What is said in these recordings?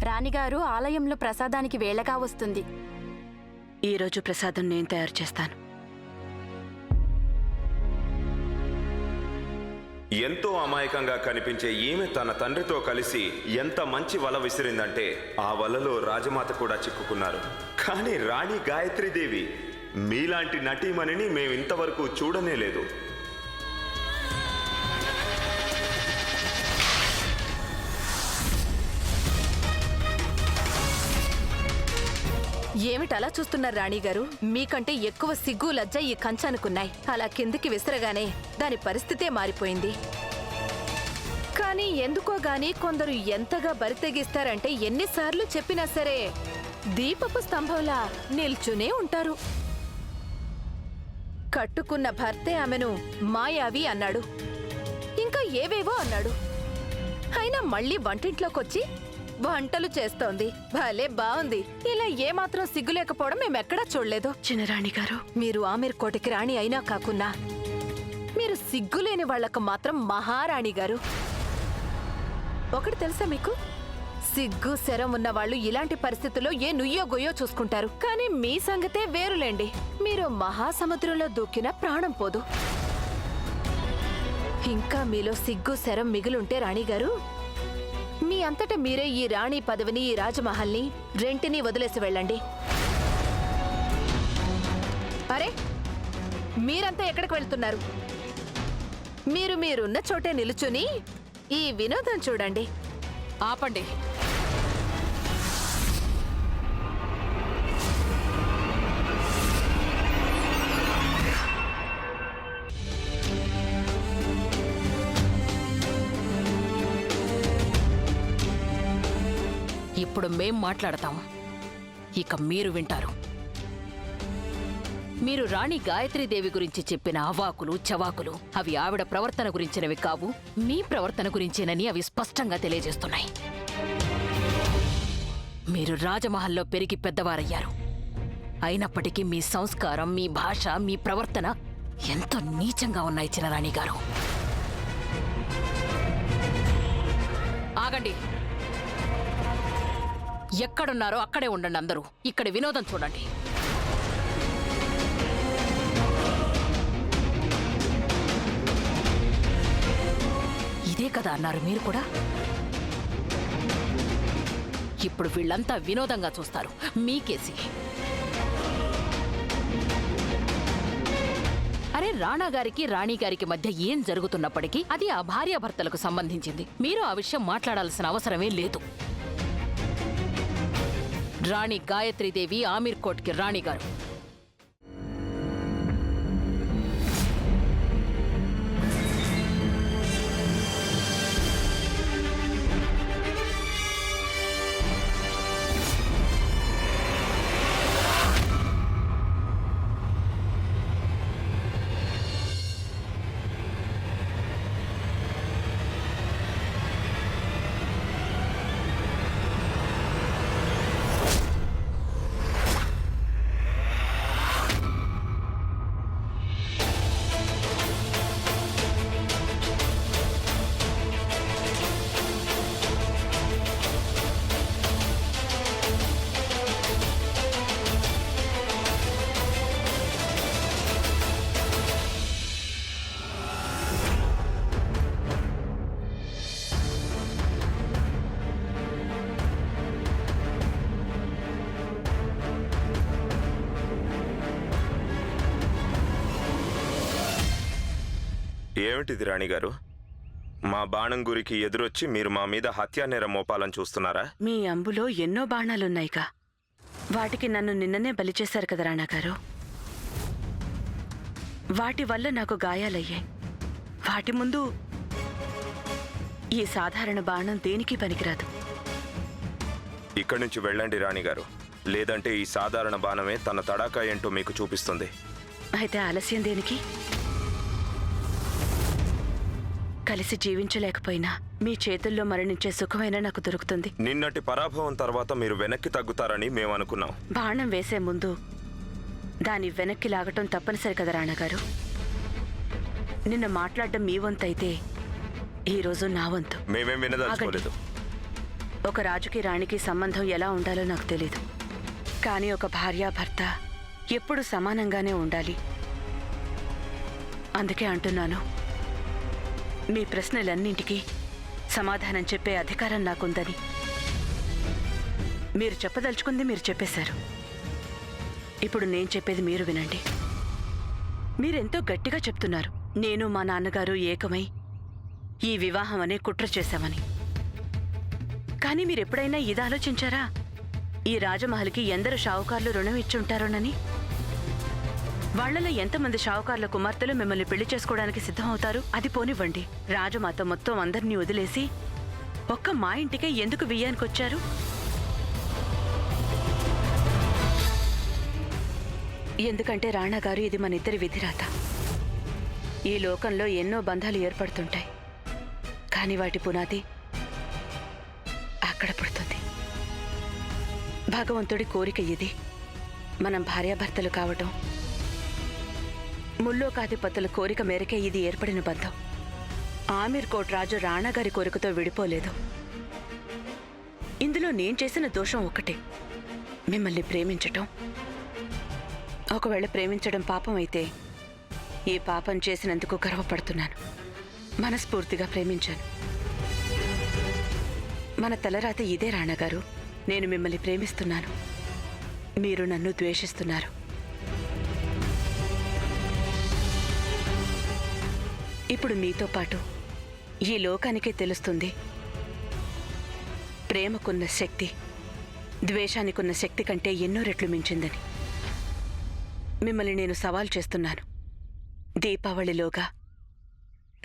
రాణిగారు ఆలయంలో ప్రసాదానికి వేళగా వస్తుంది. ఈరోజు ప్రసాదం నేను తయారు చేస్తాను. ఎంతో అమాయకంగా కనిపించే ఈమె తన తండ్రితో కలిసి ఎంత మంచి వల విసిరిందంటే ఆ వలలో రాజమాత కూడా చిక్కుకున్నారు. కానీ రాణి గాయత్రీదేవి మీలాంటి నటీమణిని మేమింతవరకు చూడనే లేదు. ఏమిటలా చూస్తున్నారు రాణిగారు? మీకంటే ఎక్కువ సిగ్గు లజ్జ ఈ కంచానుకున్నాయి. అలా కిందికి విసరగానే దాని పరిస్థితే మారిపోయింది. కానీ ఎందుకో గాని కొందరు ఎంతగా బరితెగిస్తారంటే ఎన్నిసార్లు చెప్పినా సరే దీపపు స్తంభంలా నిల్చునే ఉంటారు. కట్టుకున్న భర్తే ఆమెను మాయావి అన్నాడు, ఇంకా ఏవేవో అన్నాడు. అయినా మళ్ళీ వంటింట్లోకొచ్చి వంటలు చేస్తోంది. భలే బావుంది. ఇలా ఏమాత్రం సిగ్గు లేకపోవడం మేమెక్కడా చూడలేదు. చిన్నరాణి గారు, మీరు ఆమెర్ కోటకి రాణి అయినా కాకున్నా మీరు సిగ్గులేని వాళ్లకు మాత్రం మహారాణి గారు. ఒకటి తెలుసా మీకు? సిగ్గు శరం ఉన్న వాళ్ళు ఇలాంటి పరిస్థితుల్లో ఏ నుయ్యో గొయ్యో చూసుకుంటారు. కానీ మీ సంగతే వేరులేండి. మీరు మహాసముద్రంలో దూకిన ప్రాణం పోదు. ఇంకా మీలో సిగ్గు శరం మిగులుంటే రాణిగారు, మీ అంతటా మీరే ఈ రాణి పదవిని, ఈ రాజమహల్ని రెంటిని వదిలేసి వెళ్ళండి. అరే, మీరంతా ఎక్కడికి వెళ్తున్నారు? మీరున్న చోటే నిలుచుని ఈ వినోదం చూడండి. ఆపండి. ఇప్పుడు మేం మాట్లాడతాం, ఇక మీరు వింటారు. మీరు రాణి గాయత్రీదేవి గురించి చెప్పిన అవాకులు చవాకులు అవి ఆవిడ ప్రవర్తన గురించినవి కావు, మీ ప్రవర్తన గురించేనని అవి స్పష్టంగా తెలియజేస్తున్నాయి. మీరు రాజమహల్లో పెరిగి పెద్దవారయ్యారు. అయినప్పటికీ మీ సంస్కారం, మీ భాష, మీ ప్రవర్తన ఎంతో నీచంగా ఉన్నాయి చిన్నరాణి గారు. ఆగండి. ఎక్కడున్నారో అక్కడే ఉండండి అందరూ. ఇక్కడ వినోదం చూడండి. ఇదే కదా అన్నారు మీరు కూడా? ఇప్పుడు వీళ్ళంతా వినోదంగా చూస్తారు మీకేసి. అరే, రాణా గారికి రాణి గారికి మధ్య ఏం జరుగుతున్నప్పటికీ అది ఆ భార్యాభర్తలకు సంబంధించింది. మీరు ఆ విషయం మాట్లాడాల్సిన అవసరమే లేదు. రాణి గాయత్రీదేవి ఆమీర్ కోట్కి రాణి గారు. ఏమిటిది రాణిగారు? మా బాణం గురికి ఎదురొచ్చి మీరు మా మీద హత్యానేరం మోపాలని చూస్తున్నారా? మీ అంబులో ఎన్నో బాణాలున్నాయిగా. వాటికి నన్ను నిన్ననే బలి చేశారు కదా రాణాగారు. వాటి వల్ల నాకు గాయాలయ్యాయి. వాటి ముందు ఈ సాధారణ బాణం దేనికి పనికిరాదు. ఇక్కడి నుంచి వెళ్ళండి రాణిగారు, లేదంటే ఈ సాధారణ బాణమే తన తడాకా ఏంటో మీకు చూపిస్తుంది. అయితే ఆలస్యం దేనికి? కలిసి జీవించలేకపోయినా మీ చేతుల్లో మరణించే సుఖమైనా నాకు దొరుకుతుంది. నిన్నటి పరాభవం తర్వాత మీరు వెనక్కి తగ్గుతారని మేము అనుకున్నాం. బాణం వేసే ముందు దాని వెనక్కి లాగటం తప్పనిసరి కదా రాణాగారు. నిన్న మాట్లాడడం మీ వంతు అయితే ఈరోజు నా వంతు. మేమేం వినదలుచుకోలేదు. ఒక రాజుకి రాణికి సంబంధం ఎలా ఉండాలో నాకు తెలీదు. కానీ ఒక భార్యాభర్త ఎప్పుడు సమానంగానే ఉండాలి. అందుకే అంటున్నాను, మీ ప్రశ్నలన్నింటికీ సమాధానం చెప్పే అధికారం నాకుందని. మీరు చెప్పదలుచుకుంది మీరు చెప్పేశారు. ఇప్పుడు నేను చెప్పేది మీరు వినండి. మీరెంతో గట్టిగా చెప్తున్నారు, నేను మా నాన్నగారు ఏకమై ఈ వివాహం అనే కుట్ర చేశామని. కానీ మీరెప్పుడైనా ఇది ఆలోచించారా, ఈ రాజమహల్కి ఎందరు షావుకార్లు రుణం ఇచ్చుంటారోనని? వాళ్లలో ఎంతమంది షావుకార్ల కుమార్తెలు మిమ్మల్ని పెళ్లి చేసుకోవడానికి సిద్ధమవుతారు? అది పోనివ్వండి, రాజమాత మొత్తం అందరినీ వదిలేసి ఒక్క మా ఇంటికే ఎందుకు బియ్యానికొచ్చారు? ఎందుకంటే రాణాగారు, ఇది మన ఇద్దరి విధిరాత. ఈ లోకంలో ఎన్నో బంధాలు ఏర్పడుతుంటాయి, కానీ వాటి పునాది అక్కడ పడుతుంది. భగవంతుడి కోరిక ఇది. మనం భార్యాభర్తలు కావటం ముల్లోకాధిపతుల కోరిక మేరకే ఇది ఏర్పడిన బంధం. ఆమీర్ కోట్ రాజు రాణాగారి కోరికతో విడిపోలేదు. ఇందులో నేను చేసిన దోషం ఒకటే, మిమ్మల్ని ప్రేమించటం. ఒకవేళ ప్రేమించడం పాపం అయితే ఈ పాపం చేసినందుకు గర్వపడుతున్నాను. మనస్ఫూర్తిగా ప్రేమించాను. మన తలరాత ఇదే రాణాగారు. నేను మిమ్మల్ని ప్రేమిస్తున్నాను, మీరు నన్ను ద్వేషిస్తున్నారు. ఇప్పుడు మీతో పాటు ఈ లోకానికే తెలుస్తుంది ప్రేమకున్న శక్తి ద్వేషానికున్న శక్తి కంటే ఎన్నో రెట్లు మించిందని. మిమ్మల్ని నేను సవాల్ చేస్తున్నాను. దీపావళిలోగా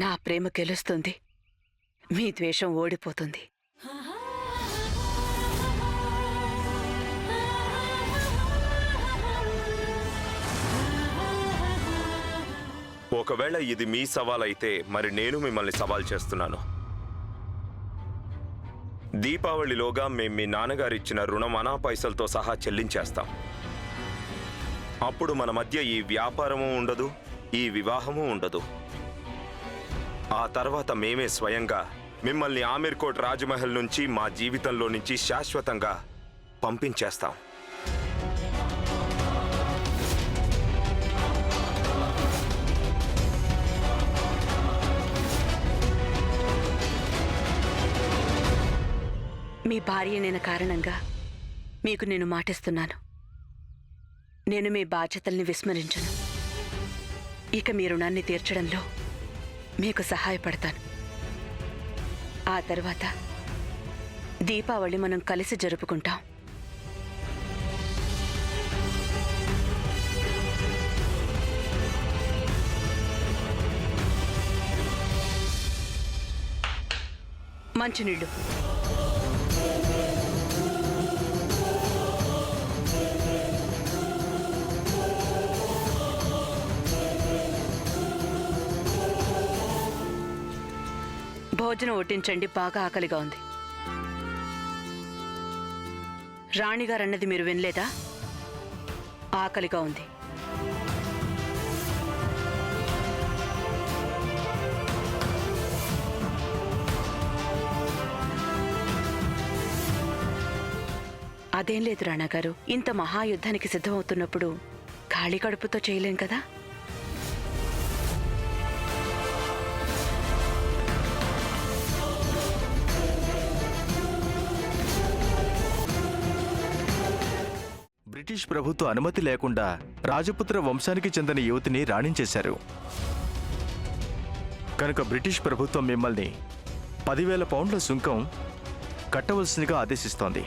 నా ప్రేమ గెలుస్తుంది, మీ ద్వేషం ఓడిపోతుంది. ఒకవేళ ఇది మీ సవాల్ అయితే మరి నేను మిమ్మల్ని సవాల్ చేస్తున్నాను. దీపావళిలోగా మేం మీ నాన్నగారిచ్చిన రుణం అనా పైసలతో సహా చెల్లించేస్తాం. అప్పుడు మన మధ్య ఈ వ్యాపారము ఉండదు, ఈ వివాహము ఉండదు. ఆ తర్వాత మేమే స్వయంగా మిమ్మల్ని ఆమీర్ కోట్ రాజమహల్ నుంచి మా జీవితంలో నుంచి శాశ్వతంగా పంపించేస్తాం. మీ భార్యనైన కారణంగా మీకు నేను మాటిస్తున్నాను, నేను మీ బాధ్యతల్ని విస్మరించను. ఇక మీ రుణాన్ని తీర్చడంలో మీకు సహాయపడతాను. ఆ తర్వాత దీపావళి మనం కలిసి జరుపుకుంటాం. మంచినీళ్ళు. భోజనం వడ్డించండి, బాగా ఆకలిగా ఉంది. రాణిగారన్నది మీరు వినలేదా? ఆకలిగా ఉంది. అదేం లేదు రాణాగారు, ఇంత మహాయుద్ధానికి సిద్ధమవుతున్నప్పుడు ఖాళీ కడుపుతో చేయలేం కదా. బ్రిటిష్ ప్రభుత్వ అనుమతి లేకుండా రాజపుత్ర వంశానికి చెందిన యువతిని రాణించేశారు. కనుక బ్రిటిష్ ప్రభుత్వం మిమ్మల్ని 10,000 పౌండ్ల సుంకం కట్టవలసిందిగా ఆదేశిస్తోంది.